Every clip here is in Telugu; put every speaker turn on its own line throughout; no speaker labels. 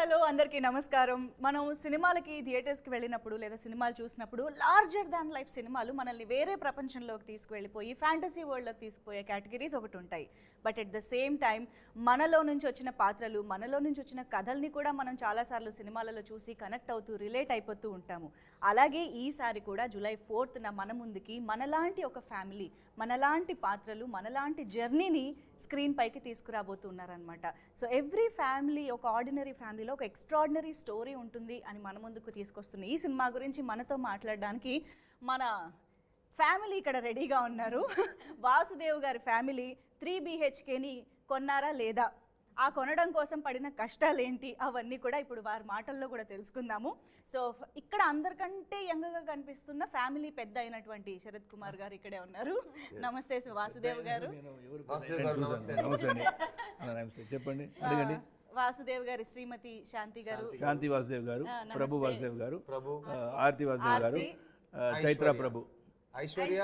హలో అందరికీ నమస్కారం. మనం సినిమాలకి థియేటర్స్కి వెళ్ళినప్పుడు లేదా సినిమాలు చూసినప్పుడు లార్జర్ దాన్ లైఫ్ సినిమాలు మనల్ని వేరే ప్రపంచంలోకి తీసుకువెళ్ళిపోయి ఫ్యాంటసీ వరల్డ్లోకి తీసుకుపోయే కేటగిరీస్ ఒకటి ఉంటాయి. But at the same time మనలో నుంచి వచ్చిన పాత్రలు, మనలో నుంచి వచ్చిన కథల్ని కూడా మనం చాలాసార్లు సినిమాలలో చూసి కనెక్ట్ అవుతూ రిలేట్ అయిపోతూ ఉంటాము. అలాగే ఈసారి కూడా జూలై 4న మన ముందుకి మనలాంటి ఒక ఫ్యామిలీ, మనలాంటి పాత్రలు, మనలాంటి జర్నీని స్క్రీన్ పైకి తీసుకురాబోతున్నారనమాట. సో ఎవ్రీ ఫ్యామిలీ, ఒక ఆర్డినరీ ఫ్యామిలీలో ఒక ఎక్స్ట్రాడినరీ స్టోరీ ఉంటుంది అని మన ముందుకు తీసుకొస్తున్న ఈ సినిమా గురించి మనతో మాట్లాడడానికి మన ఫ్యామిలీ ఇక్కడ రెడీగా ఉన్నారు. వాసుదేవ్ గారి ఫ్యామిలీ 3 BHKని కొన్నారా లేదా, ఆ కొనడం కోసం పడిన కష్టాలేంటి, అవన్నీ కూడా ఇప్పుడు వారి మాటల్లో కూడా తెలుసుకుందాము. సో ఇక్కడ అందరికంటే యంగ్గా కనిపిస్తున్న ఫ్యామిలీ పెద్ద అయినటువంటి శరత్ కుమార్ గారు ఇక్కడే ఉన్నారు. నమస్తే వాసుదేవ్ గారు.
చెప్పండి, అడగండి.
వాసుదేవ్ గారి శ్రీమతి శాంతి గారు,
శాంతి వాసుదేవ్ గారు, ప్రభు వాసుదేవ్ గారు, ఆర్తి వాసుదేవ్ గారు, చైత్ర ప్రభు,
ఐశ్వర్య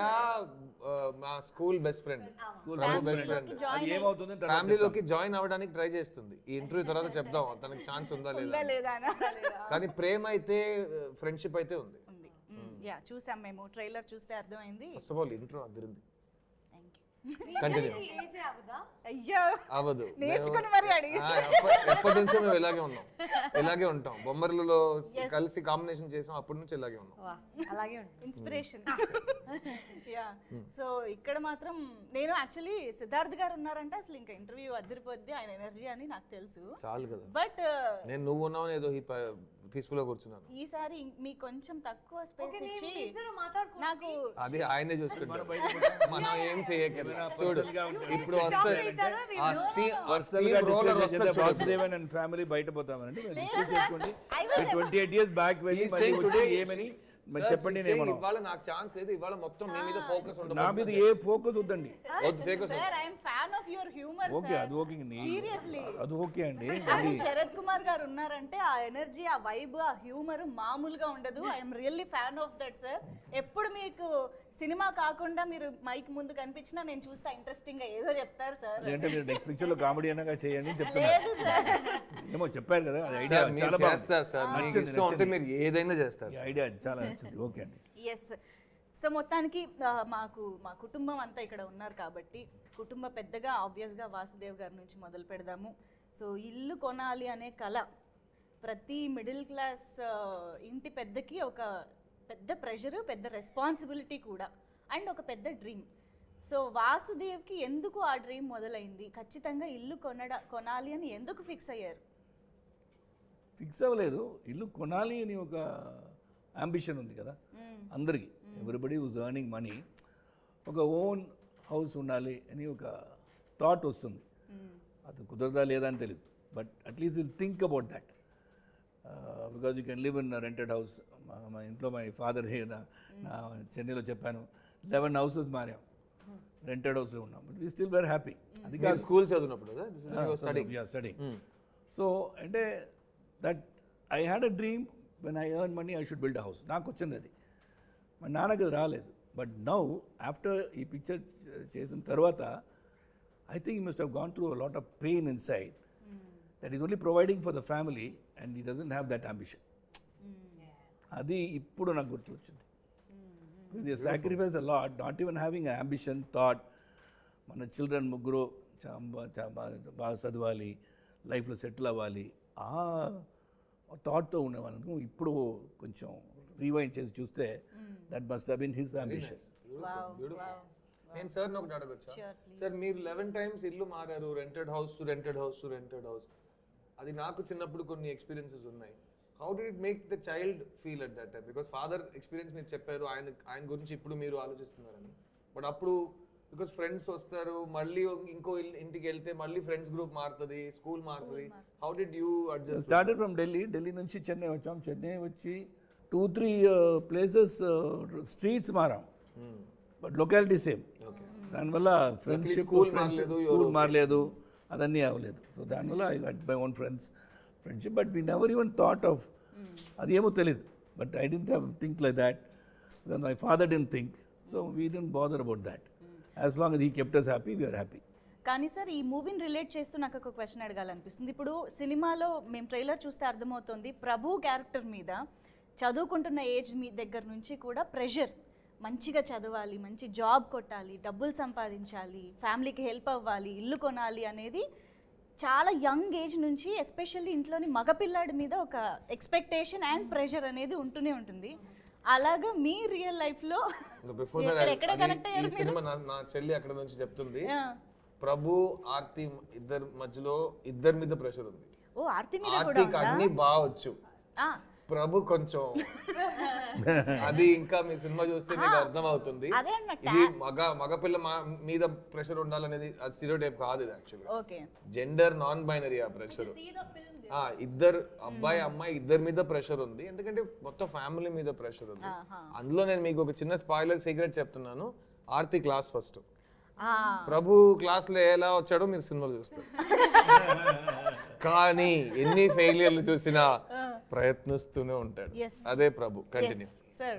మా స్కూల్ బెస్ట్ ఫ్రెండ్.
ఏమవుతుంది
ఫ్యామిలీలోకి జాయిన్ అవ్వడానికి ట్రై చేస్తుంది. ఈ ఇంటర్వ్యూ తర్వాత చెప్దాం తనకి ఛాన్స్ ఉందా లేదా, కానీ ప్రేమ అయితే ఫ్రెండ్షిప్ అయితే ఉంది.
యా, చూసాం మేము, ట్రైలర్ చూస్తే అర్థమైంది.
First of all intro Adirindi. Continue అవ్వదు, ఎప్పటి నుంచో మేము ఇలాగే ఉంటాం. బొమ్మర్లలో కలిసి కాంబినేషన్ చేసాం, అప్పటి నుంచి ఇలాగే ఉన్నాం.
ఇన్స్పిరేషన్. యా, సో ఇక్కడ మాత్రం నేను యాక్చువల్లీ సిద్ధార్థ్ గారు ఉన్నారంటే అసలు ఇంకా ఇంటర్వ్యూ అదిరిపోద్ది, ఆయన ఎనర్జీ అని నాకు తెలుసు.
చాలు కదా,
బట్
నేను నువ్వు ఉన్నావు ఏదో పీస్ఫుల్ గా కూర్చున్నాను.
ఈసారి మీకు కొంచెం తక్కువ స్పేస్ ఇచ్చి నాకు
అది ఆయనే చూసుకుంటారు, మనం ఏం చేయగలం. చూడు ఇప్పుడు
వాసుదేవన్ అండ్ ఫ్యామిలీ బయట పోతామనండి. 28 years బ్యాక్ వెళ్ళి ఏమని చెప్పండి.
ఇవాళ నాకు ఛాన్స్ లేదు, ఇవాళ మొత్తం మీ మీద ఫోకస్ ఉండదు.
నా మీద ఏ ఫోకస్ వద్దండి.
ఓకే,
అది ఓకే, అది ఓకే అండి.
శరత్ కుమార్ గారు ఉన్నారంటే ఆ ఎనర్జీ, ఆ వైబ్, ఆ హ్యూమర్ మామూలుగా ఉండదు. I'm really fan of that sir. ఎప్పుడు మీకు సినిమా కాకుండా మీరు మైక్ ముందు కనిపించినా నేను చూస్తా, ఇంట్రెస్టింగ్ గా ఏదో చెప్తారు సార్.
అంటే మీరు నెక్స్ట్ పిక్చర్ లో కామెడీ అనగా చేయండి చెప్తున్నారు. ఏమో చెప్పారు కదా, ఐడియా చాలా
బాగుంది. మీరు ఏదైనా చేస్తారు,
ఐడియా చాలా నచ్చింది. ఓకే అండి.
ఎస్. సో మొత్తానికి మా కుటుంబం అంతా ఇక్కడ ఉన్నారు కాబట్టి కుటుంబ పెద్దగా ఆబ్వియస్గా వాసుదేవ్ గారి నుంచి మొదలు పెడదాము. సో ఇల్లు కొనాలి అనే కళ ప్రతి మిడిల్ క్లాస్ ఇంటి పెద్దకి ఒక పెద్ద ప్రెషరు, పెద్ద రెస్పాన్సిబిలిటీ కూడా, అండ్ ఒక పెద్ద డ్రీమ్. సో వాసుదేవ్కి ఎందుకు ఆ డ్రీమ్ మొదలైంది? ఖచ్చితంగా ఇల్లు కొనాలి అని ఎందుకు ఫిక్స్ అయ్యారు?
ఫిక్స్ అవ్వలేదు, ఇల్లు కొనాలి అని ఒక అంబిషన్ ఉంది కదా అందరికీ. ఎవ్రీబడి హూస్ ఎర్నింగ్ మనీ, ఒక ఓన్ హౌస్ ఉండాలి అని ఒక థాట్ వస్తుంది. అది కుదరదా లేదా అని తెలియదు, but at least will think about that. Because you can live in rented house. మా ఇంట్లో మై ఫాదర్ నా చెన్నైలో చెప్పాను 11 houses మారాం, రెంటెడ్ హౌస్లో ఉన్నాం, but we still very happy. అది కాదు
స్కూల్ చదివినప్పుడు
స్టడీ. సో అంటే that I had a dream, when I earn money I should build a house. నాకు వచ్చింది అది, మా నాన్నకి అది రాలేదు. బట్ నౌ ఆఫ్టర్ ఈ పిక్చర్ చేసిన తర్వాత I think you must have gone through a lot of pain in side that is only providing for the family and he doesn't have that ambition. అది ఇప్పుడు నాకు గుర్తు వచ్చింది. Because you sacrifice a lot, not even having a ambition thought. మన చిల్డ్రన్ ముగ్గురు బాగా చదవాలి, లైఫ్లో సెటిల్ అవ్వాలి, ఆ థాట్తో ఉండేవాళ్ళను. ఇప్పుడు కొంచెం రీవైండ్ చేసి చూస్తే that must have been his ambition.
నేను సార్ ఒకటి అడగొచ్చా? సార్ మీరు 11 times ఇల్లు మారారు, rented house to rented house to rented house. అది నాకు చిన్నప్పుడు కొన్ని ఎక్స్పీరియన్సెస్ ఉన్నాయి. How did it make the child feel at that time? Because father experience మీరు చెప్పారు, ఆయన గురించి ఇప్పుడు మీరు ఆలోచిస్తున్నారని. బట్ అప్పుడు బికాస్ ఫ్రెండ్స్ వస్తారు, మళ్ళీ ఇంకో ఇంటికి వెళ్తే మళ్ళీ ఫ్రెండ్స్ గ్రూప్ మారుతుంది, స్కూల్ మారుతుంది. How did you adjust?
Started from Delhi నుంచి చెన్నై వచ్చాం. చెన్నై వచ్చి 2-3 ప్లేసెస్ స్ట్రీట్స్ మారాం, బట్ లొకాలిటీ సేమ్. దానివల్ల ఫ్రెండ్షిప్, స్కూల్ మారలేదు, అదన్నీ అవ్వలేదు. సో దానివల్ల I got my own friendship, but we never even thought of అది ఏమో తెలియదు. But I didn't have think like that, because my father didn't think, so we didn't bother about that. As long as he kept us happy, we are happy.
కానీ సార్ ఈ మూవీని రిలేట్ చేస్తూ నాకు ఒక క్వశ్చన్ అడగాలనిపిస్తుంది. ఇప్పుడు సినిమాలో మేము ట్రైలర్ చూస్తే అర్థమవుతుంది ప్రభు క్యారెక్టర్ మీద చదువుకుంటున్న ఏజ్ మీ దగ్గర నుంచి కూడా ప్రెషర్, మంచిగా చదవాలి, మంచి జాబ్ కొట్టాలి, డబ్బులు సంపాదించాలి, ఫ్యామిలీకి హెల్ప్ అవ్వాలి, ఇల్లు కొనాలి అనేది చాలా యంగ్ ఏజ్ నుంచి ఎస్పెషల్లీ ఇంట్లోని మగపిల్లాడి మీద ఒక ఎక్స్పెక్టేషన్ అండ్ ప్రెషర్ అనేది ఉంటూనే ఉంటుంది. అలాగా మీ రియల్ లైఫ్లో
బిఫోర్
ఎక్కడ కనెక్ట్
ఈ సినిమా నా చెల్లి అక్కడ నుంచి చెప్తుంది, ప్రభు ఆర్తి ఇద్దరు మధ్యలో ఇద్దరి మీద ప్రెషర్ ఉంది.
ఓ ఆర్తి మీద కూడా
ఆర్తికి అన్ని బావచ్చు, ప్రభు కొంచెం అది ఇంకా మీ సినిమా చూస్తే మీకు అర్థం అవుతుంది.
అదే అన్నట్టు
ఇది మగపిల్ల మీద ప్రెషర్ ఉండాలనేది అది స్టీరియోటైప్ కాదు, ఇది actually
okay
gender non binary ఆ ప్రెషర్. ఇద్దరు అబ్బాయి అమ్మాయి ఇద్దరి మీద ప్రెషర్ ఉంది, ఎందుకంటే మొత్తం ఫ్యామిలీ మీద ప్రెషర్ ఉంది. అందులో నేను మీకు ఒక చిన్న స్పాయిలర్ సీక్రెట్ చెప్తున్నాను, ఆర్తి క్లాస్ ఫస్ట్, ప్రభు క్లాస్ లో ఎలా వచ్చాడో మీరు సినిమాలో చూస్తారు. కానీ ఎన్ని ఫెయిలియర్లు చూసినా ప్రయత్నిస్తూనే ఉంటాడు, అదే ప్రభు. Continue
sir.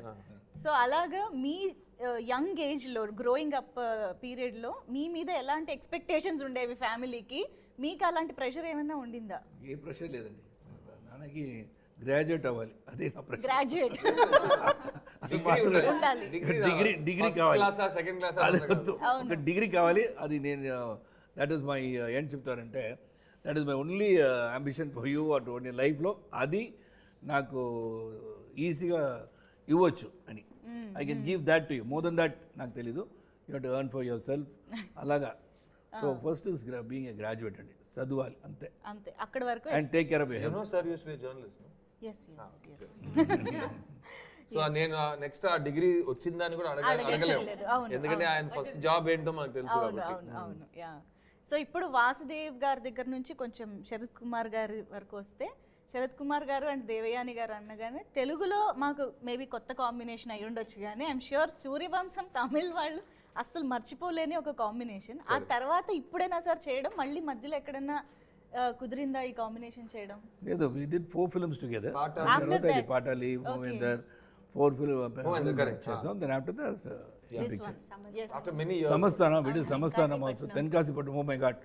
సో అలాగా మీ యంగ్ ఏజ్లో గ్రోయింగ్ అప్ పీరియడ్లో మీ మీద ఎలాంటి ఎక్స్పెక్టేషన్స్ ఉండేవి ఫ్యామిలీకి, మీకు అలాంటి ప్రెషర్ ఏమైనా ఉండిందా?
ఏ ప్రెషర్ లేదండి, నాన్నకి గ్రాడ్యుయేట్ అవ్వాలి, అదే నా ప్రెషర్.
గ్రాడ్యుయేట్ ఉండాలి,
డిగ్రీ కావాలి,
సెకండ్ క్లాస్
ఒక డిగ్రీ కావాలి. అది నేను దట్ ఈస్ మై ఏం చెప్తారంటే that is my only ambition for you at only లైఫ్లో. అది నాకు ఈజీగా ఇవ్వచ్చు అని, I can give that to you. More than that నాకు తెలీదు, you have to earn for your self అలాగా. So first is being a graduate అండి, చదవాలి అంతే
అంతే, అక్కడ వరకు.
And take care of your
sir use to be journalist.
yes.
So నేను నెక్స్ట్ ఆ డిగ్రీ వచ్చిందని కూడా అడగలేము, ఎందుకంటే ఆయన ఫస్ట్ జాబ్ ఏంటో మనకు తెలుసు కాబట్టి.
అవును యా. సో ఇప్పుడు వాసుదేవ్ గారి దగ్గర నుంచి కొంచెం శరత్ కుమార్ గారి వరకు వస్తే, శరత్ కుమార్ గారు అండ్ దేవయాని గారు అనగానే తెలుగులో మాకు మేబీ కొత్త కాంబినేషన్ అయి ఉండొచ్చు, కానీ ఐఎమ్ ష్యూర్ సూర్యవంశం తమిళ్ వాళ్ళు అస్సలు మర్చిపోలేని ఒక కాంబినేషన్. ఆ తర్వాత ఇప్పుడైనా సార్ చేయడం, మళ్ళీ మధ్యలో ఎక్కడైనా కుదిరిందా ఈ కాంబినేషన్ చేయడం?
లేదు, we did 4 films together. తర్వాత ఇది పాటాలి, మోవేందర్, 4 films చేసాం. Then after that
This one. Yes.
After many years.
సమస్థానం, we did సమస్థానం also. Tenkasipatam, oh my God.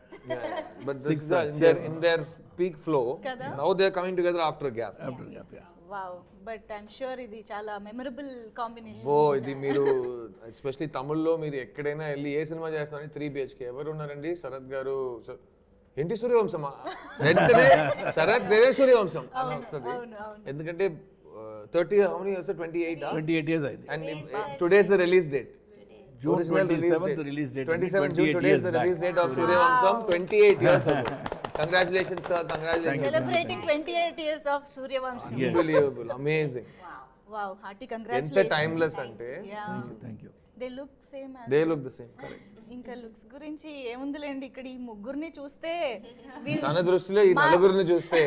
But this is in their peak flow. Now they are coming together after a gap.
After gap, yeah.
Wow. But I'm sure ఇది చాలా మెమరబుల్ కాంబినేషన్.
ఇది మీరు ఎస్పెషల్లీ తమిళ్లో మీరు ఎక్కడైనా వెళ్ళి ఏ సినిమా చేస్తున్నారని 3 BHK ఎవరు ఉన్నారండి? శరత్ గారు, ఏంటి సూర్యవంశమా, వెంటనే శరత్ దేవే సూర్యవంశం అని వస్తుంది. ఎందుకంటే 30 how many years? 28
years అయింది.
And today is the release date.
June 27th release date.
27 June, today is the release date of Suryavamsam, 28 years ago. Congratulations sir, congratulations.
Celebrating 28 years of Suryavamsam.
Unbelievable, amazing.
Wow, hearty congratulations.
ఎంత timeless అంటే.
Thank you.
They look same as
They look the same, correct.
ఇంకా లుక్స్ గురించి ఏముందిలేండి, ఇక్కడ ఈ ముగ్గురిని చూస్తే
తన దృష్టిలో ఈ నలుగురిని చూస్తే,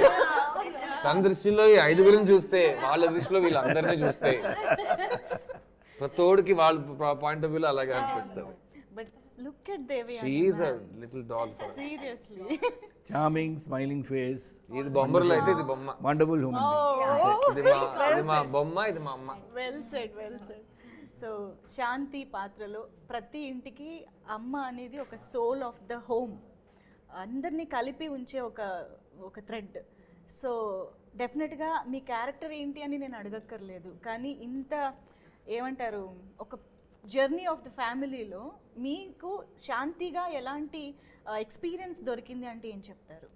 తన దృష్టిలో ఈ 5గురిని చూస్తే, వాళ్ళ దృష్టిలో వీళ్ళందరినీ చూస్తే, ప్రతోడికి వాళ్ళ పాయింట్ ఆఫ్ వ్యూలో అలాగే అనిపిస్తుంది.
But look at Devi,
she is a little doll for us.
Seriously
Charming, smiling face.
ఇది బొమ్మరులో అయితే ఇది బొమ్మ.
Wonderful human being.
ఇది మా బొమ్మ, ఇది మా అమ్మ.
Well said, well said. So Shanti పాత్రలో ప్రతి ఇంటికి అమ్మ అనేది ఒక సోల్ ఆఫ్ ద హోమ్, అందరినీ కలిపి ఉంచే ఒక థ్రెడ్. సో డెఫినెట్గా మీ క్యారెక్టర్ ఏంటి అని నేను అడగక్కర్లేదు, కానీ ఇంత ఏమంటారు ఒక జర్నీ ఆఫ్ ద ఫ్యామిలీలో మీకు శాంతిగా ఎలాంటి ఎక్స్పీరియన్స్ దొరికింది అంటే ఏం చెప్తారు?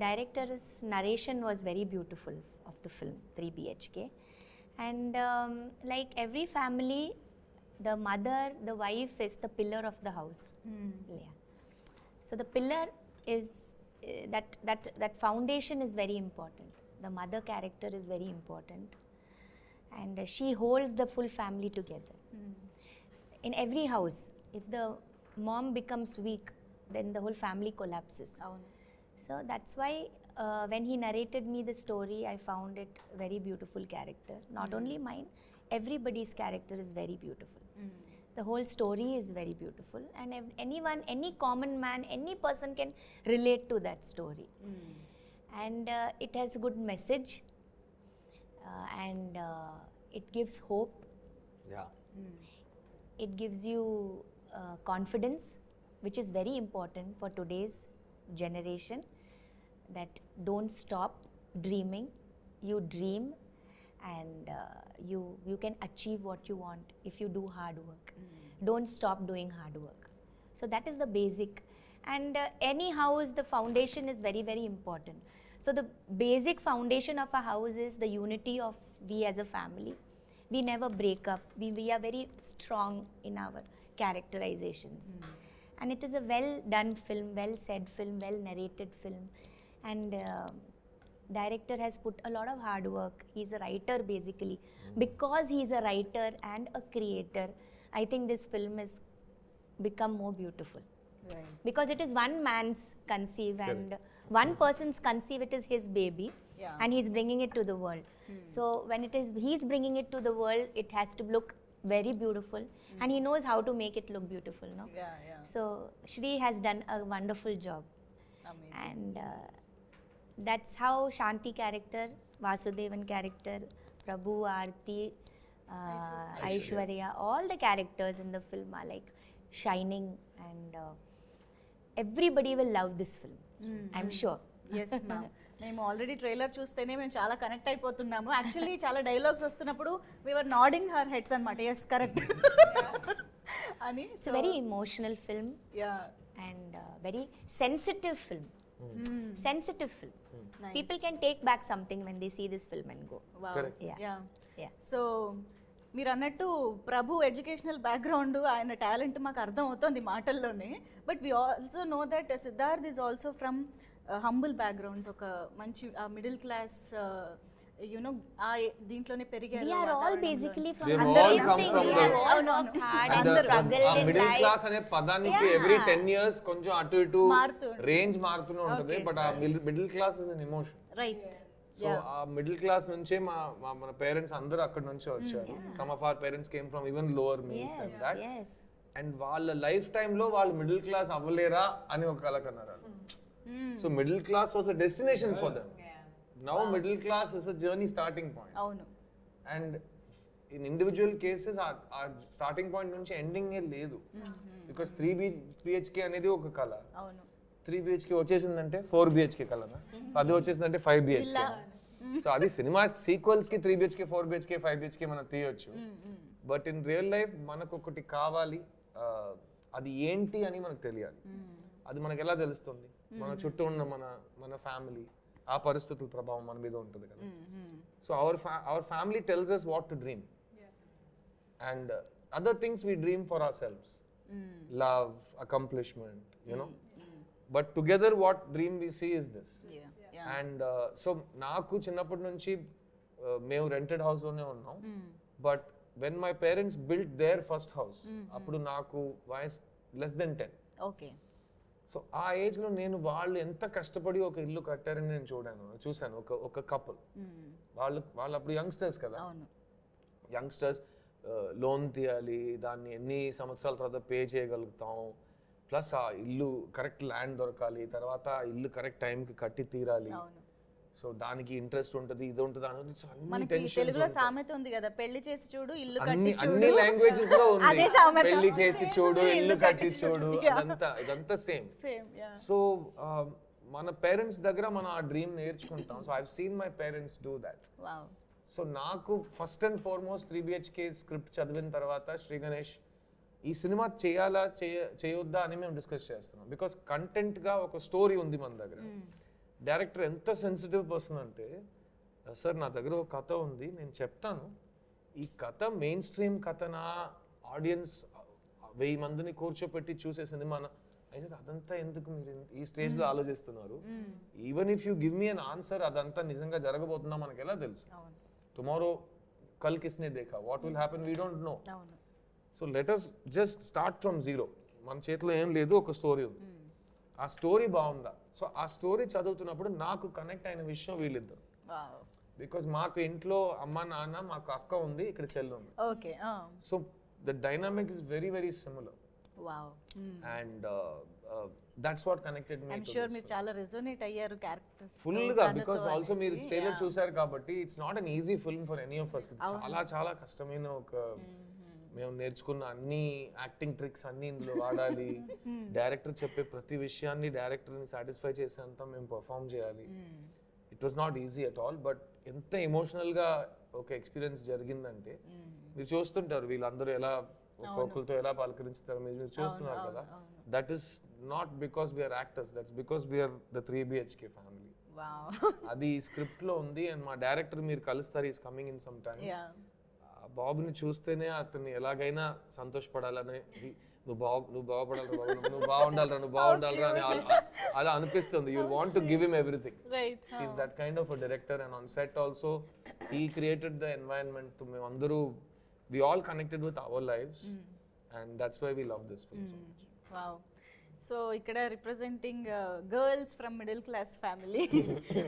Director's narration was very beautiful of the film 3 BHK, and like every family, the mother, the wife is the pillar of the house. Yeah. So the pillar is that foundation is very important. The mother character is very important, and she holds the full family together. In every house, if the mom becomes weak, then the whole family collapses. So that's why when he narrated me the story, I found it very beautiful character. Not only mine, everybody's character is very beautiful. The whole story is very beautiful, and anyone, any common man, any person can relate to that story. And it has a good message, and it gives hope.
Yeah.
it gives you confidence, which is very important for today's generation, that don't stop dreaming. You dream and you can achieve what you want if you do hard work. Don't stop doing hard work. So that is the basic. And any house, the foundation is very, very important. So the basic foundation of a house is the unity of we as a family. We never break up. We are very strong in our characterizations. And it is a well done film, well said film, well narrated film. And director has put a lot of hard work. He's a writer basically. Because he's a writer and a creator, I think this film has become more beautiful.
Right.
Because it is one man's conceive and one person's conceive, it is his baby.
Yeah.
And he's bringing it to the world. So when it is he's bringing it to the world, it has to look very beautiful. And he knows how to make it look beautiful, no?
Yeah.
So Shri has done a wonderful job.
Amazing.
And that's how Shanti character, Vasudevan character, Prabhu, Aarti, Aishwarya, all the characters in the film are like shining, and everybody will love this film. I'm sure.
Yes ma'am. మేము ఆల్రెడీ ట్రైలర్ చూస్తేనే మేము చాలా కనెక్ట్ అయిపోతున్నాము. యాక్చువల్లీ చాలా డైలాగ్స్ వస్తున్నప్పుడు వీఆర్ నాడింగ్ హర్ హెడ్స్ అనమాట, ఎస్ కరెక్ట్ అని.
It's a very emotional film
yeah
and very sensitive film. Sensitive film.
Nice.
People can take back something when they see this film and go.
Correct.
Yeah.
Yeah
Yeah.
So మీరు అన్నట్టు ప్రభు ఎడ్యుకేషనల్ బ్యాక్గ్రౌండ్, ఆయన టాలెంట్ మాకు అర్థం అవుతుంది మాటల్లోనే. But we also know that Siddharth is also from humble backgrounds, ఒక మంచి మిడిల్ క్లాస్ యునో దీంట్లోనే పెరిగారు.
We are all basically from
We have
the
all
same
come
thing.
from
We
the-
have all worked hard and struggled in
middle
life.
Class అనే పదానికి
Yeah.
ఎవ్రీ 10 years కొంచెం అటు ఇటు
మారుతూ ఉంటుంది.
రేంజ్ మారుతూనే ఉంటుంది.
Okay.
But uh middle class is an emotion.
Right.
So ఆ మిడిల్ క్లాస్ నుంచే మన పేరెంట్స్ అందరూ అక్కడ నుంచే వచ్చారు. Some of our parents came from even lower means then that.
Yes.
And వాళ్ళ లైఫ్ టైమ్ లో వాళ్ళు మిడిల్ క్లాస్ అవ్వలేరా అని ఒక కల కన్నారు. So middle class was a destination for them. Now middle class is a journey starting point.
అవును.
అండ్ ఇన్ ఇండివిజువల్ కేసెస్ ఆ స్టార్టింగ్ పాయింట్ నుంచి ఎండింగ్ ఏ లేదు. బికాస్ 3BHK అనేది ఒక కళ.
అవును.
3BHK వచ్చేసిందంటే 4BHK కలనా, అది వచ్చేసిందంటే 5BHK. సో అది సినిమా సీక్వెల్స్ కి 3BHK 4BHK 5BHK మనం తీయొచ్చు. బట్ ఇన్ రియల్ లైఫ్ మనకు ఒకటి కావాలి, అది ఏంటి అని మనకు తెలియాలి. అది మనకు ఎలా తెలుస్తుంది? మన చుట్టూ ఉన్న మన ఫ్యామిలీ, ఆ పరిస్థితుల ప్రభావం మన మీద ఉంటుంది కదా. So our family tells us what to dream, and other things we dream for ourselves, love, accomplishment, you know. But together what dream we see is this. And so నాకు చిన్నప్పటి నుంచి మేము రెంటెడ్ హౌస్ లోనే ఉన్నాం. But when my parents built their first house, అప్పుడు నాకు వయస్ లెస్ దెన్ 10.
ఓకే.
సో ఆ ఏజ్ లో నేను వాళ్ళు ఎంత కష్టపడి ఒక ఇల్లు కట్టారని నేను చూశాను. ఒక కపుల్, వాళ్ళు అప్పుడు యంగ్స్టర్స్ కదా. యంగ్స్టర్స్ లోన్ తీయాలి, దాన్ని ఎన్ని సంవత్సరాల తర్వాత పే చేయగలుగుతాం, ప్లస్ ఆ ఇల్లు కరెక్ట్ ల్యాండ్ దొరకాలి, తర్వాత ఆ ఇల్లు కరెక్ట్ టైంకి కట్టి తీరాలి. సో దానికి ఇంట్రెస్ట్ ఉంటుంది, ఇది ఉంటుంది,
మనకి తెలుగులో సామెత ఉంది కదా, పెళ్లి చేసి చూడు ఇల్లు కట్టి చూడు.
అన్ని లాంగ్వేజెస్ లో ఉంది.
అదే సామెత.
పెళ్లి చేసి చూడు, ఇల్లు కట్టి చూడు, ఇదంతా సేమ్. సో మన పేరెంట్స్ దగ్గర మనం ఆ డ్రీమ్ నేర్చుకుంటాం. So I have seen my parents do that. So నాకు first and foremost 3BHK script చదివిన తర్వాత శ్రీ గణేష్ ఈ సినిమా చేయాలా చేయొద్దా అని మేము డిస్కస్ చేస్తున్నాం. బికాస్ కంటెంట్గా ఒక స్టోరీ ఉంది మన దగ్గర. డైరెక్టర్ ఎంత సెన్సిటివ్ పర్సన్ అంటే, సార్ నా దగ్గర ఒక కథ ఉంది, నేను చెప్తాను, ఈ కథ మెయిన్ స్ట్రీమ్ కథనా, ఆడియన్స్ 1000 మందిని కూర్చోపెట్టి చూసే సినిమానా? అయితే అదంతా ఎందుకు మీరు ఈ స్టేజ్లో ఆలోచిస్తున్నారు? Even if you give me an answer, అదంతా నిజంగా జరగబోతుందా మనకి ఎలా తెలుసు? టుమారో కల్ కిస్నే దేఖా, what will happen we don't know. So let us just start from zero. మన చేతిలో ఏం లేదు, ఒక స్టోరీ ఉంది. ఆ స్టోరీ బాగుందా? సో ఆ స్టోరీ చదువుతున్నప్పుడు నాకు కనెక్ట్ అయిన విషయం వీళ్ళిద్దరు. బికాస్ మాకు ఇంట్లో అమ్మ నాన్న, మాకు అక్క ఉంది, ఇక్కడ చెల్లి ఉంది. So the dynamic is very very similar. And that's what connected me.
Sure మీరు చాలా రెజోనేట్ అయ్యారు క్యారెక్టర్స్
ఫుల్ గా. బికాస్ ఆల్సో మీరు ట్రైలర్ చూసారు కాబట్టి it's not an easy film for any of us. చాలా చాలా కష్టమైన ఒక మేము నేర్చుకున్న అన్ని యాక్టింగ్ ట్రిక్స్ అన్ని ఇందులో వాడాలి, డైరెక్టర్ చెప్పే ప్రతి విషయాన్ని డైరెక్టర్ని సాటిస్ఫై చేసేంత మేము పర్ఫామ్ చేయాలి. It was not easy at all, but ఎంత ఎమోషనల్గా ఒక ఎక్స్పీరియన్స్ జరిగిందంటే మీరు చూస్తుంటారు వీళ్ళందరూ ఎలా ఒక్కొక్కరితో ఎలా పలకరించుతారు మీరు చూస్తున్నారు కదా. That is not because we're actors, that's because we're the 3 BHK family. అది స్క్రిప్ట్ లో ఉంది. అండ్ మా డైరెక్టర్ మీరు కలుస్తారు, is coming in some time. బాబుని చూస్తేనే అతన్ని ఎలాగైనా సంతోషపడాలని, నువ్వు బాగుపడాలి బాబు, నువ్వు బాగుండాలరా అని అలా అనిపిస్తుంది. You want to give him everything. Is that kind of a director. And on set also he created the environment. మేము అందరూ we all connected with our lives, and that's why we love this film so much.
Wow. So ఇక్కడ representing girls from middle class family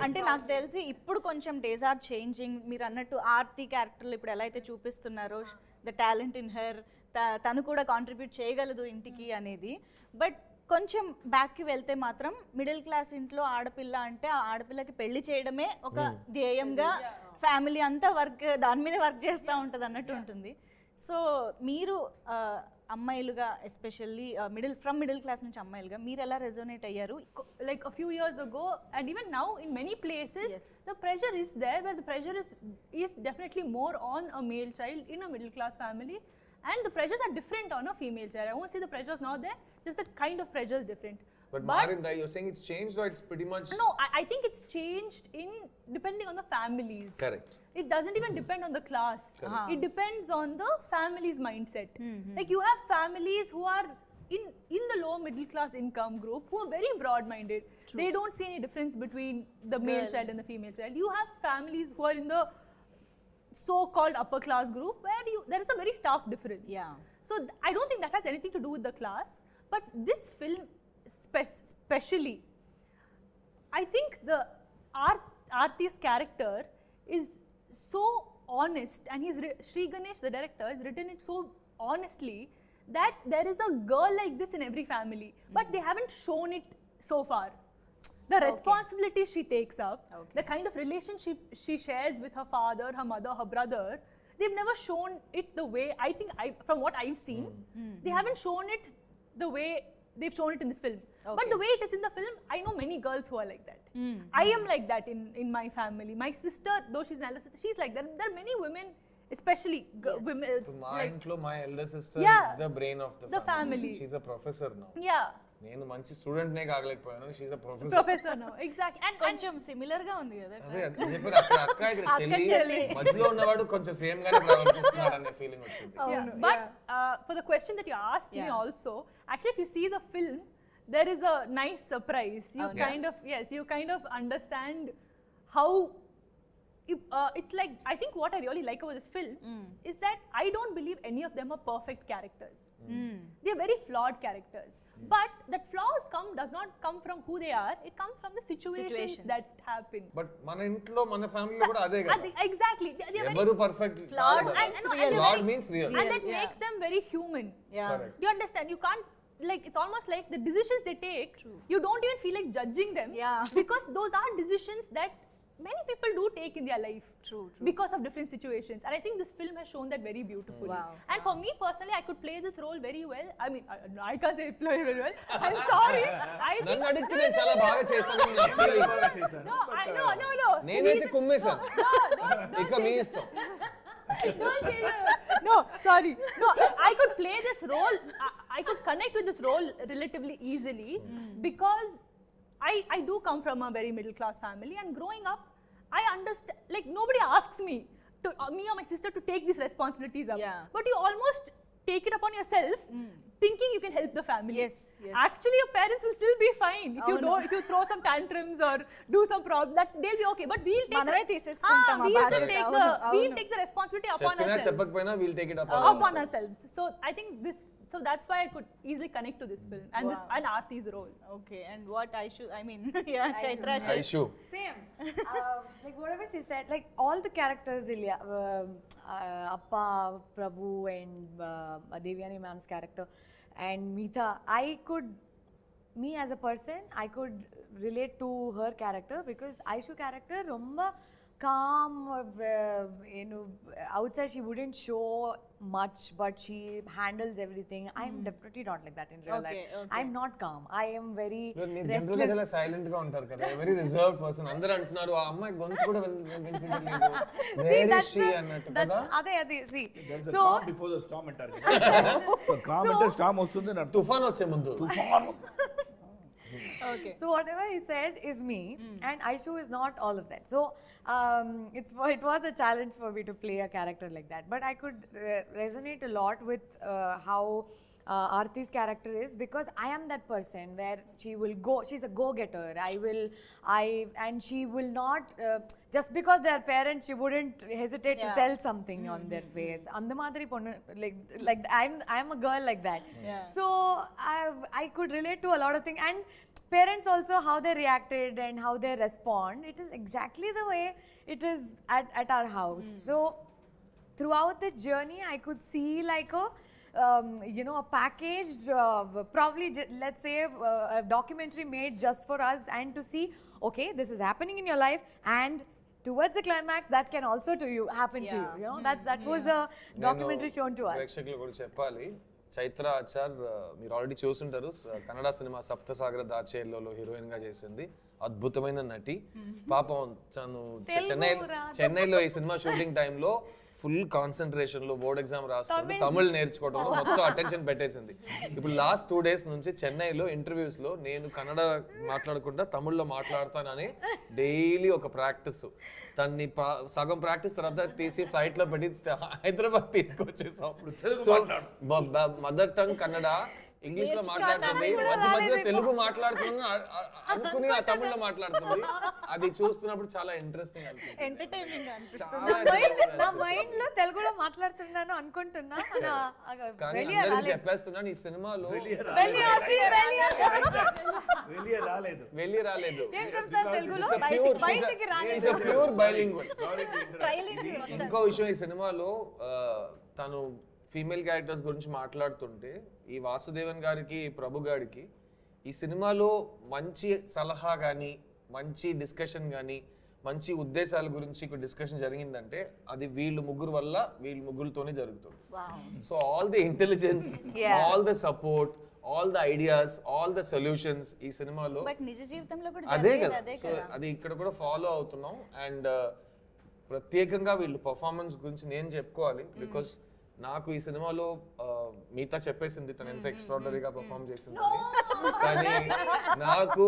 అంటే నాకు తెలిసి ఇప్పుడు కొంచెం డేస్ ఆర్ చేంజింగ్. మీరు అన్నట్టు ఆర్తి క్యారెక్టర్లు ఇప్పుడు ఎలా అయితే చూపిస్తున్నారో, ద టాలెంట్ ఇన్ హెర్, తను కూడా కాంట్రిబ్యూట్ చేయగలదు ఇంటికి అనేది. బట్ కొంచెం బ్యాక్కి వెళ్తే మాత్రం మిడిల్ క్లాస్ ఇంట్లో ఆడపిల్ల అంటే ఆ ఆడపిల్లకి పెళ్లి చేయడమే ఒక ధ్యేయంగా ఫ్యామిలీ అంతా దాని మీద వర్క్ చేస్తూ ఉంటుంది అన్నట్టు ఉంటుంది. సో మీరు అమ్మాయిలుగా ఎస్పెషల్లీ మిడిల్ క్లాస్ నుంచి అమ్మాయిలుగా మీరు ఎలా రెజోనేట్ అయ్యారు?
Like a few years ago and even now in many places, the pressure is there, where the pressure is definitely more on a male child in a middle class family, and the pressures are different on a female child. I won't say the pressures not there, just the kind of pressure is different.
But Marinda, you're saying it's changed, or it's pretty much...
No, I think it's changed depending on the families.
Correct.
It doesn't even depend on the class. It depends on the family's mindset. Like you have families who are in the low middle class income group who are very broad minded. They don't see any difference between the male child and the female child. You have families who are in the so-called upper class group where there is a very stark difference. So I don't think that has anything to do with the class, but this film especially, I think the Aarti's character is so honest, and Sri Ganesh, the director, has written it so honestly that there is a girl like this in every family, but they haven't shown it so far. The responsibility she takes up, the kind of relationship she shares with her father, her mother, her brother, they've never shown it the way, I think, from what I've seen, they haven't shown it the way they've shown it in this film. But the way it is in the film, I know many girls who are like that. I am like that in my family. My sister, though she's an elder sister, she's like that. There are many women, especially women.
My elder sister is the brain of the
family.
She's a professor now.
Yeah.
నేను మంచి స్టూడెంట్ నే కాగలేకపోయాను. She is a
professor now. Exactly. And
కొంచెం సిమిలర్ గా ఉంది కదా.
అదే చెప్పారు అక్క ఇక్కడ చెల్లి మధ్యలో ఉన్నవాడు కొంచెం సేమ్ గానే ప్రవర్తిస్తున్నాడు అనే ఫీలింగ్ వచ్చింది.
But for the question that you asked me also, actually if you see the film, there is a nice surprise. You kind of understand how it's like, I think what I really like about this film is that I don't believe any of them are perfect characters. They are very flawed characters. But that flaws does not come from who they are, it comes from the situations that happen.
But మన ఇంట్లో మన ఫ్యామిలీలో కూడా అదే కదా.
Exactly.
ఎవరు perfect
flawed
means real.
And that makes them very human.
Correct.
You understand? You can't, like, it's almost like the decisions they take, you don't even feel like judging them, because those are decisions that many people do take in their life.
True.
Because of different situations. And I think this film has shown that very beautifully. And for me personally, I could play this role very well. I mean, I can't say play very well. I'm sorry.
నన్ను అడిగితే నేను చాలా బాగా చేశానని నా ఫీలింగ్.
No.
నేనైతే కుమ్మేశాను. ఇక మీ ఇష్టం.
No, sorry. No, I could play this role. I could connect with this role relatively easily because I do come from a very middle class family, and growing up, I understand, like, nobody asks me or my sister to take these responsibilities up. But you almost take it upon yourself, thinking you can help the family.
Yes.
Actually, your parents will still be fine if you throw some tantrums or do some problem. That they'll be okay. But we'll take the responsibility upon ourselves.
చెప్పకపోయినా we'll take it
upon ourselves. So I think so that's why I could easily connect to this film and and Aarti's role.
Okay, and what Chaitra.
Aishu.
Same. Like whatever she said, like all the characters, Ilya, Appa, Prabhu, and Devyani ma'am's character, and Meetha, me as a person, I could relate to her character because Aishu character romba calm, you know, outside she wouldn't show much, but she handles everything. I'm definitely not like that in real life. I'm not calm. I am very
general గా చాలా సైలెంట్ గా ఉంటారు కదా, వెరీ రిజర్వ్ పర్సన్. అందరూ అంటున్నారు ఆ అమ్మాయి గొంతు కూడా వినిపించలేదు, వేర్ ఇస్ షీ అన్నట్టు కదా.
అదే see.
There's a calm before the storm అంటారు కదా. So calm అంటే storm వస్తుంది అని అర్థం.
తుఫాన్ వచ్చే ముందు.
Okay
So whatever he said is me, and Aishu is not all of that. So it was a challenge for me to play a character like that. But I could resonate a lot with how Aarti's character is, because I am that person where she will go. She's a go-getter. And she will not just because they are parents, she wouldn't hesitate to tell something on their face. Andamadri ponnu, like I'm a girl like that.
Yeah.
So I could relate to a lot of things, and parents also how they reacted and how they respond. It is exactly the way it is at our house. So throughout the journey, I could see like a you know, a packaged probably let's say a documentary made just for us, and to see, okay, this is happening in your life, and towards the climax that can also happen to you. You know, that was a documentary shown to us.
ప్రేక్షకులు కూడా చెప్పాలి, చైత్ర ఆచార్ మీరు ఆల్రెడీ చూసుంటారు, కన్నడ సినిమా సప్తసాగర దాచేల్లో హీరోయిన్ గా చేసింది. అద్భుతమైన నటి. పాపం తను చెన్నైలో ఈ సినిమా షూటింగ్ టైంలో ఫుల్ కాన్సన్ట్రేషన్ లో బోర్డ్ ఎగ్జామ్ రాస్తుంది, తమిళ్ నేర్చుకోవడంలో మొత్తం అటెన్షన్ పెట్టేసింది. ఇప్పుడు లాస్ట్ 2 days నుంచి చెన్నైలో ఇంటర్వ్యూస్ లో నేను కన్నడ మాట్లాడకుండా తమిళ్లో మాట్లాడతానని డైలీ ఒక ప్రాక్టీస్. దాన్ని సగం ప్రాక్టీస్ తర్వాత తీసి ఫ్లైట్ లో పెట్టి హైదరాబాద్ తీసుకొచ్చేసాం. So mother tongue Kannada, English లో మాట్లాడుతుంది, మధ్య మధ్యలో తెలుగు మాట్లాడుతుంది అనుకుని ఆ తమిళ్లో మాట్లాడుతుంది. అది చూస్తున్నప్పుడు చాలా ఇంట్రెస్టింగ్ అనిపిస్తుంది,
ఎంటర్టైనింగ్
నా మైండ్ లో తెలుగులో మాట్లాడుతున్నాను అనుకుంటున్నా,
కానీ అందరికి చెప్పేస్తున్నాను ఈ సినిమాలో వెళ్ళి రాలేదు. Pure bilingual. ఇంకో విషయం, ఈ సినిమాలో తను ఫీమేల్ క్యారెక్టర్స్ గురించి మాట్లాడుతుంటే ఈ వాసుదేవన్ గారికి, ప్రభు గారికి ఈ సినిమాలో మంచి సలహా కానీ, మంచి డిస్కషన్ కానీ, మంచి ఉద్దేశాల గురించి డిస్కషన్ జరిగిందంటే అది వీళ్ళు ముగ్గురు వల్ల, వీళ్ళు ముగ్గురుతోనే జరుగుతుంది. So all the intelligence, all the support, all the ideas, all the solutions ఈ సినిమాలో
బట్ నిజ జీవితంలో కూడా
అదే కదా. సో అది ఇక్కడ కూడా ఫాలో అవుతున్నాం. అండ్ ప్రత్యేకంగా వీళ్ళు పర్ఫార్మెన్స్ గురించి నేను చెప్పుకోవాలి, బికాస్ నాకు ఈ సినిమాలో మిగతా చెప్పేసింది తను ఎంత ఎక్స్ట్రాడనరీగా పర్ఫామ్ చేసిందని. కానీ నాకు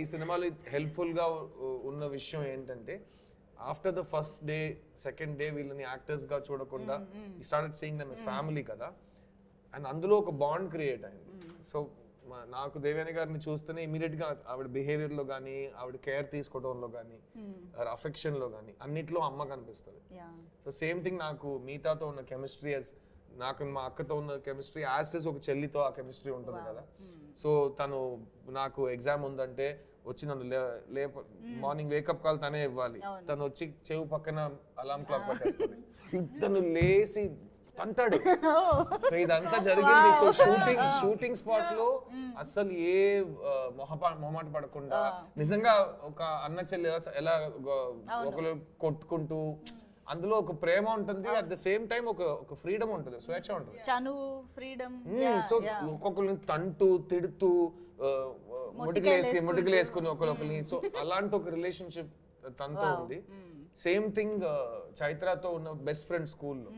ఈ సినిమాలో హెల్ప్ఫుల్ గా ఉన్న విషయం ఏంటంటే, after the first day, second day వీళ్ళని యాక్టర్స్ గా చూడకుండా started seeing them as family కదా, అండ్ అందులో ఒక బాండ్ క్రియేట్ అయింది. సో నాకు దేవయాని గారిని చూస్తేనే ఇమీడియట్ గా ఆవిడ బిహేవియర్ లో కానీ, ఆవిడ కేర్ తీసుకోవడంలో కానీ, అఫెక్షన్ లో కానీ అన్నిట్లో అమ్మ కనిపిస్తుంది. సో సేమ్ థింగ్ నాకు మీతాతో ఉన్న కెమిస్ట్రీ, నాకు మా అక్కతో ఉన్న కెమిస్ట్రీ, యాజ్ ఇస్ ఒక చెల్లితో ఆ కెమిస్ట్రీ ఉంటుంది కదా. సో తను నాకు ఎగ్జామ్ ఉందంటే వచ్చి నన్ను మార్నింగ్ వేకప్ కాల్ తనే ఇవ్వాలి, తను వచ్చి చెవు పక్కన అలాం క్లాక్ పెట్టేస్తుంది, తను లేసి తంటాడు. ఇదంతా జరిగింది. సో షూటింగ్ స్పాట్ లో అస్సలు ఏ మొహమాట పడకుండా నిజంగా ఒక అన్న చెల్లి ఎలా ఒకరు కొట్టుకుంటూ, అందులో ఒక ప్రేమ ఉంటుంది, అట్ ద సేమ్ టైం ఒక ఫ్రీడమ్ ఉంటుంది, స్వేచ్ఛ ఉంటుంది. సో ఒక్కొక్కరిని తంటూ తిడుతూ ముటికలు వేసుకుని ఒకరిని, సో అలాంటి ఒక రిలేషన్షిప్ తనతో ఉంది. సేమ్ థింగ్ చైత్రతో ఉన్న బెస్ట్ ఫ్రెండ్ స్కూల్లో,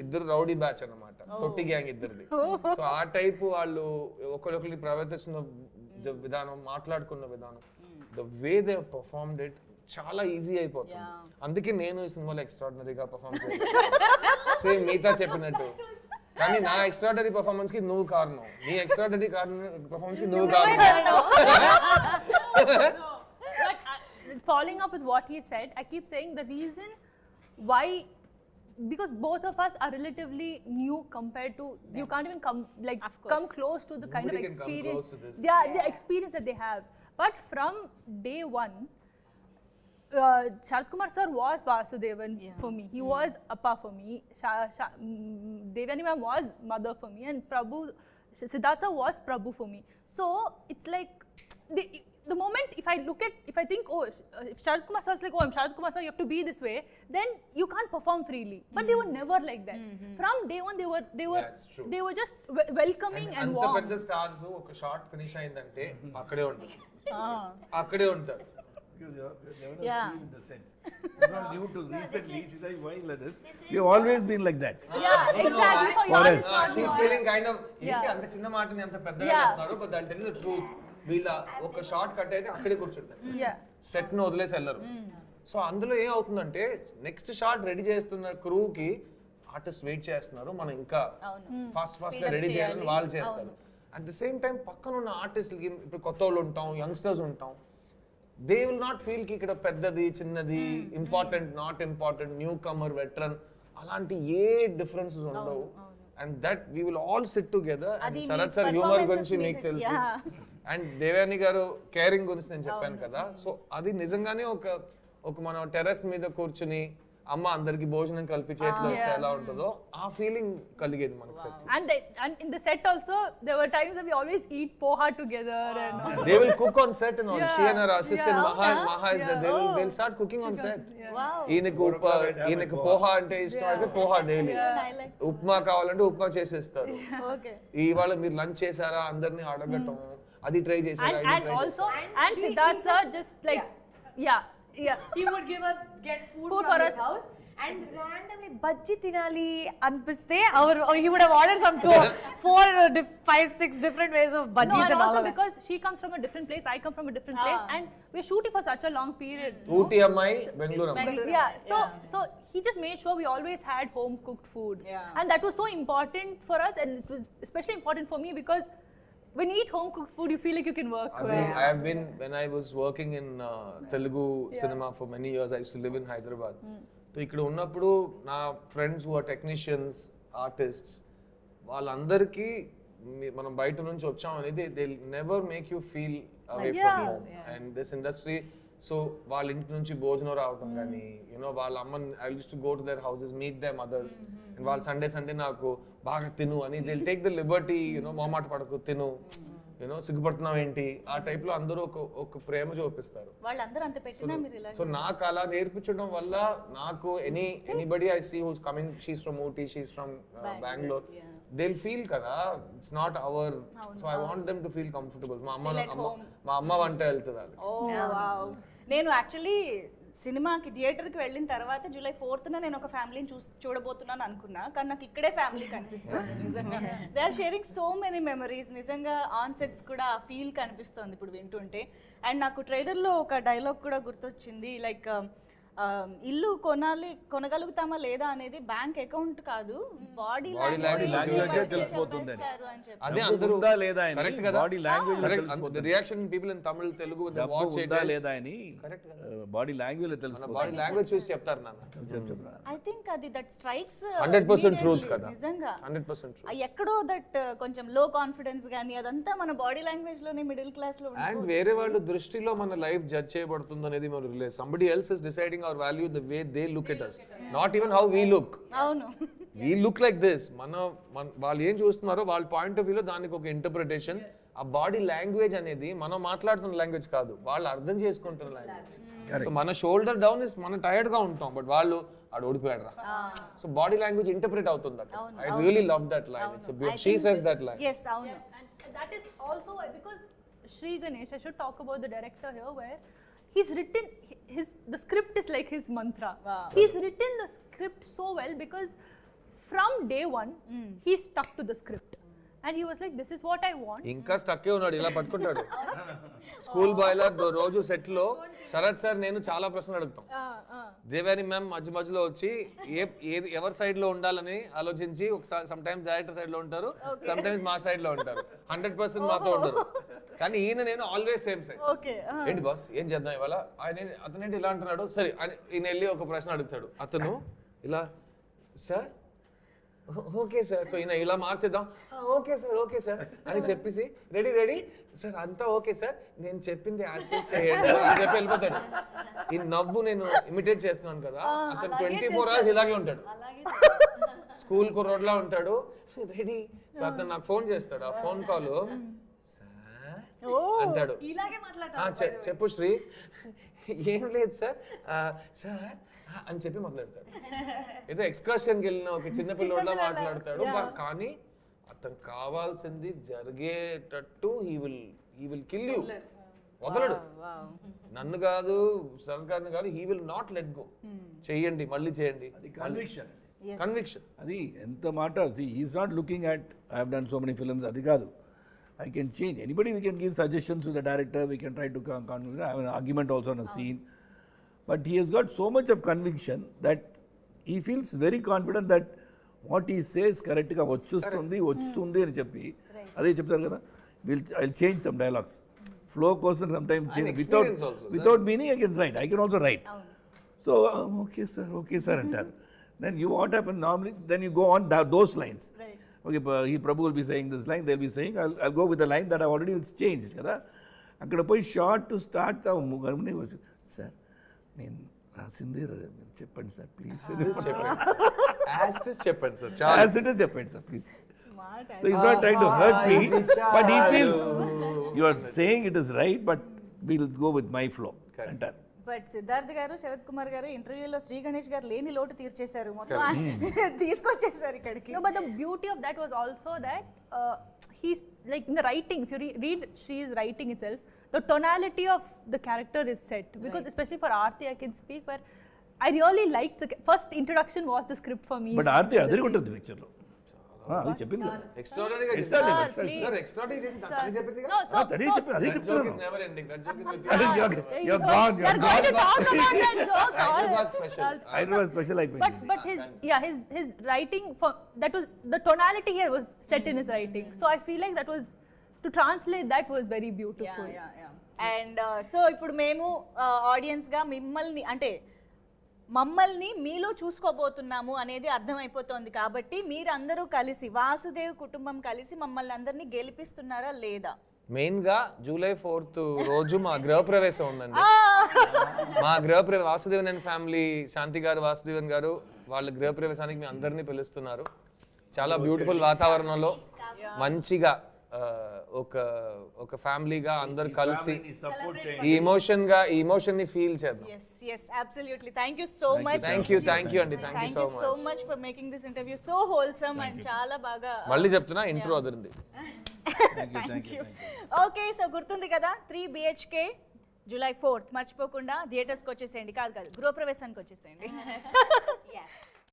ఇద్దరు రౌడీ బ్యాచ్ అన్నమాట, తొట్టి గ్యాంగ్ ఇద్దరిది. సో ఆ టైప్ వాళ్ళు ఒకరిని ప్రవర్తిస్తున్న విధానం, మాట్లాడుకున్న విధానం, the way they performed it చాలా ఈజీ అయిపోతుంది. అందుకే నేను ఈ సినిమాలో ఎక్స్ట్రాడినరీగా పర్ఫార్మ్ చేయలేదు, సేమ్ మిగతా చెప్పినట్టు. కానీ నా ఎక్స్ట్రాడినరీ పర్ఫార్మెన్స్ కి నువ్వు కారణం, నీ ఎక్స్ట్రాడినరీ పర్ఫార్మెన్స్ కి నువ్వు కారణం.
Following up with what he said, I keep saying the reason why, because both of us are relatively new compared to, you can't even come close to the kind of
Nobody can come
experience,
close to this.
the experience that they have. But from day one, Sharat Kumar sir was Vasudevan for me. He was Appa for me. Devyani ma'am was mother for me, and Prabhu, Siddharth sir was Prabhu for me. So it's like the moment if I think, oh, if Sharad Kumar sir is like, oh, I'm Sharad Kumar sir, you have to be this way, then you can't perform freely. But they were never like that. From day one,
That's true.
they were just welcoming and
అంత
warm.
పెద్ద స్టార్స్ ఒక షార్ట్ ఫినిష్ అయిందంటే అక్కడే ఉంటారు, అక్కడే ఉంటారు.
Because you have
Yeah.
seen in the sense. It's not new to recently. She's like, why like this? You've always been like that.
Yeah, exactly. For
For
yours,
us.
She's feeling kind of ఏంటి అంత చిన్న మాటని అంత పెద్దగా చెప్తున్నారు, బట్ దాని తెలియదు ట్రూత్. వీళ్ళ ఒక షార్ట్ కట్ అయితే అక్కడే కూర్చుంటారు,
yeah.
సెట్ ను వదిలేసి వెళ్ళరు. సో అందులో ఏం అవుతుందంటే నెక్స్ట్ షాట్ రెడీ చేస్తున్న క్రూకి ఆర్టిస్ట్ వెయిట్ చేస్తున్నారు, మనం ఇంకా ఫాస్ట్ గా రెడీ చేయాలని వాళ్ళు చేస్తారు. అట్ ద సేమ్ టైం పక్కన ఉన్న ఆర్టిస్ట్లకి ఇప్పుడు కొత్త వాళ్ళు ఉంటాం, యంగ్స్టర్స్ ఉంటాం, దే విల్ నాట్ ఫీల్ కి ఇక్కడ పెద్దది చిన్నది, important not important, newcomer veteran అలాంటి ఏ డిఫరెన్సెస్ ఉండవు. And that we will all sit together. And Sarath sir humour గురించి మీకు తెలుసు, అండ్ దేవయాని గారు కేరింగ్ గురించి నేను చెప్పాను కదా. సో అది నిజంగానే ఒక మన టెర్రస్ మీద కూర్చుని అమ్మ అందరికి భోజనం కలిపి చేతిలో వస్తే ఎలా ఉంటుందో ఆ ఫీలింగ్ కలిగేది మనకు set.
And in the set also, there were times that we always eat poha together and all.
They will cook on set and all. She and her assistant Maha is there. They'll start cooking on set. ఈయనకు పోహా అంటే ఇష్టం అయితే పోహా డైలీ, ఉప్మా కావాలంటే ఉప్మా చేసేస్తారు. ఇవాళ మీరు లంచ్ చేశారా అందరినీ అడగటం, అది ట్రై చేశారా,
And also, and Siddharth sir just like, yeah.
He would get food
Food
from
for
his
us.
house and randomly bajji tinali anpiste he would have ordered some 5-6 different ways of
No,
bajjis
and
and all
also
of that.
because she comes from a different place, I come from a different place, and we're shooting for such a long period.
Ooty అమ్మాయి బెంగళూరు అమ్మాయి.
Yeah, so he just made sure we always had home cooked food, and that was so important for us, and it was especially important for me because when you eat home cooked food, you feel like you can work well.
I have been, when I was working in Telugu cinema for many years, I used to live in Hyderabad. So ఇక్కడ ఉన్నప్పుడు నా friends who are technicians, artists, వాళ్ళందరికీ మనం బయట నుంచి వచ్చాం అనేది they never make you feel away from home and this industry. So వాళ్ళ ఇంటి నుంచి భోజనం రావడం కానీ, యూనో వాళ్ళ అమ్మ, I used to go to their houses, meet them mothers, and వాళ్ళు సండే నాకు బాగా తిను అని they take the liberty, you know మొహమాట పడకు తిను, యూనో సిగ్గుపడుతున్నావు ఏంటి, ఆ టైప్ లో అందరూ ఒక ప్రేమ చూపిస్తారు.
వాళ్ళందరూ అంత పెట్టినా మీరు ఇలా.
సో నాకు అలా నేర్పించడం వల్ల నాకు anybody I see who's coming, she's from Ooty, she's from Bengaluru, they'll feel కదా it's not our, so I want them to feel comfortable. మా అమ్మ వంట వెళ్తుంది అది.
నేను యాక్చువల్లీ సినిమాకి థియేటర్కి వెళ్ళిన తర్వాత July 4th నేను ఒక ఫ్యామిలీని చూడబోతున్నాను అనుకున్నా, కానీ నాకు ఇక్కడే ఫ్యామిలీ కనిపిస్తుంది నిజంగా. They are sharing so many memories. నిజంగా ఆన్ సెట్స్ కూడా ఆ ఫీల్ కనిపిస్తుంది ఇప్పుడు వింటుంటే. అండ్ నాకు ట్రైలర్లో ఒక డైలాగ్ కూడా గుర్తొచ్చింది, లైక్ ఇల్లు కొనగలుగుతామా లేదా అనేది బ్యాంక్ అకౌంట్ కాదు, బాడీ లాంగ్వేజ్
తెలిసిపోతుంది.
అదే అందరూ
ఉందా లేదా అని
కరెక్ట్ కదా,
body language
the reaction people in Tamil Telugu when they watch it
ఉందా లేదా అని బాడీ లాంగ్వేజ్ తెలిసిపోతుంది.
బాడీ లాంగ్వేజ్ చూసి చెప్తారు నాన్న.
ఐ థింక్ అది దట్ స్ట్రైక్స్
100% truth కదా,
నిజంగా
100% truth.
ఎక్కడో దట్ కొంచెం లో కాన్ఫిడెన్స్ గానీ అదంతా మన బాడీ లాంగ్వేజ్ లోనే మిడిల్ క్లాస్ లో
అండ్ వేరే వాళ్ళ దృష్టిలో మన లైఫ్ జడ్జ్ చేయబడుతుంది అనేది మనం realise. Somebody else is deciding our value the way they look at us, not even how we look.
అవును,
we look like this. వాళ్ళు ఏం చూస్తున్నారో వాళ్ళ పాయింట్ ఆఫ్ వ్యూలో దానికి ఒక ఇంటర్ప్రిటేషన్. ఆ బాడీ లాంగ్వేజ్ అనేది మనం మాట్లాడుతున్న లాంగ్వేజ్ కాదు, వాళ్ళు అర్థం చేసుకుంటున్న లాంగ్వేజ్. సో మన షోల్డర్ డౌన్ ఇస్ మనం టైర్డ్ గా ఉంటాం, బట్ వాళ్ళు ఆడు ఓడిపోయాడు రా. సో బాడీ లాంగ్వేజ్ ఇంటర్ప్రిట్ అవుతుంది అక్కడ. I really love that line. It's she says that line.
yes అవును.
And that is also why, because Shri Ganesh, I should talk about the director here, where he's written the script is like his mantra. He's written the script so well because from day one he stuck to the script and he was like, this is what I want.
ఇంకా స్టక్కే ఉన్నాడు, ఇలా పట్టుకుంటాడు. స్కూల్ బాయ్ లా రోజు సెట్ లో శరత్ సార్ నేను చాలా ప్రశ్నలు అడుగుతాం. దేవాని మ్యామ్ మధ్యలో వచ్చి ఎవరి సైడ్ లో ఉండాలని ఆలోచించి సమ్ టైమ్స్ డైరెక్టర్ సైడ్ లో ఉంటారు, సమ్ టైమ్స్ మా సైడ్ లో ఉంటారు, 100% మాతో ఉంటారు. కానీ ఈయన నేను ఆల్వేస్ సేమ్ సైడ్. ఏంటి బాస్ ఏం చేద్దాం ఇవాళ, అతనేంటి ఇలా అంటున్నాడు, సరే ఈయన వెళ్ళి ఒక ప్రశ్న అడుగుతాడు, అతను ఇలా సార్ ఓకే సార్, సో ఈయన ఇలా మార్చేద్దాం, ఓకే సార్ అని చెప్పేసి రెడీ సార్ అంతా ఓకే సార్ నేను చెప్పింది యాస్టేజ్ చేయండి అని చెప్పి వెళ్ళిపోతాడు. ఈ నవ్వు నేను ఇమిటేట్ చేస్తున్నాను కదా, అతను 24 hours ఇలాగే ఉంటాడు, స్కూల్ కుర్రోడ్లా ఉంటాడు, రెడీ. సో అతను నాకు ఫోన్ చేస్తాడు, ఆ ఫోన్ కాల్, సార్ అంటాడు.
ఇలాగే మాట్లాడతారు.
చెప్పు శ్రీ. ఏం లేదు సార్, సార్ అని చెప్పి మొదలెడతాడు. ఏదో ఎక్స్కర్షన్కి వెళ్ళిన ఒక చిన్న పిల్లోడ్లా మాట్లాడతాడు. కానీ అతను కావాల్సింది జరిగేటట్టు హీ విల్ కిల్ యూ. వదలడు. నన్ను కాదు, సరస్ గారిని కాదు, he will not let go. చెయ్యండి, మళ్ళీ చేయండి.
అది కన్విక్షన్.
కన్విక్షన్.
అది ఎంత మాట. Is not looking at I have done so many films, అది కాదు. I can change. Anybody, we can give suggestions to the director, we can try to have an argument also on a scene. But he has got so much of conviction that he feels very confident that what he says correctగా వస్తుంది అని చెప్పి అదే చెప్తారు కదా. I'll change some dialogues. Flow కోసం sometimes change without meaning I can also write. So okay sir అంటారు. Then what happens normally, then you go on those lines. Okay, Prabhu will be saying this line, they'll be saying, I'll go with the line that I've already changed. Kada akkada poi short to start the garmune was, sir, నేను రాసింది చెప్పండి sir please.
As it is చెప్పండి సార్,
చెప్పండి sir please. So he's not trying to hurt me, but he feels you are saying it is right, but we'll go with my flow. అంటారు.
బట్ సిద్ధార్థ్ గారు, శరత్ కుమార్ గారు ఇంటర్వ్యూలో శ్రీ గణేష్ గారు లేని లోటు తీర్చేశారు, మొత్తం తీసుకొచ్చేసారు ఇక్కడికి.
No, but the beauty of that was also that he's like in the writing, if you read Shree's writing itself, the tonality of the character is set. Because especially for Aarti, I can speak, where I really liked the first introduction was the script for me.
But Aarti అదిరికొట్టింది పిక్చర్లో. అది చెప్పింది కదా.
ఎక్స్ట్రాడనరీగా సార్, ఎక్స్ట్రాడనరీ చేసి తనే చెప్పింది కదా.
అదే చెప్పి అదే
That joke is never ending. That joke is with you.
You're gone.
We are going to talk about that joke.
Hyderabad special.
Hyderabad special అయిపోయింది.
But his writing, for that was the tonality here was set in his writing. So I feel like that was, to translate that was very beautiful.
And so ఇప్పుడు మేము ఆడియన్స్గా మిమ్మల్ని అంటే మమ్మల్ని మీలో చూసుకోబోతున్నాము అనేది అర్థమైపోతుంది. కాబట్టి మీరందరూ కలిసి, వాసుదేవ్ కుటుంబం కలిసి మమ్మల్ని అందరినీ గెలిపిస్తున్నారా లేదా?
మెయిన్ గా July 4th రోజు మా గృహప్రవేశం ఉందండి. మా వాసుదేవన్ అండ్ ఫ్యామిలీ, శాంతి గారు, వాసుదేవన్ గారు, వాళ్ళ గృహప్రవేశానికి మీ అందరినీ పిలుస్తున్నారు. చాలా బ్యూటిఫుల్ వాతావరణంలో మంచిగా ఒక ఫ్యామిలీగా అందరు కలిసి ఈ ఎమోషన్ ని ఫీల్ చేద్దాం.
Yes, absolutely. Thank you so much.
Thank you అండి. Thank you so
much for making this interview so wholesome and చాలా బాగా.
మళ్ళీ చెప్తున్నా, intro Adirindi.
Thank you.
Okay, so గుర్తుంది కదా 3 BHK July 4th మర్చిపోకుండా థియేటర్స్కి వచ్చేసేయండి. కాదు గృహప్రవేశానికి వచ్చేసేయండి.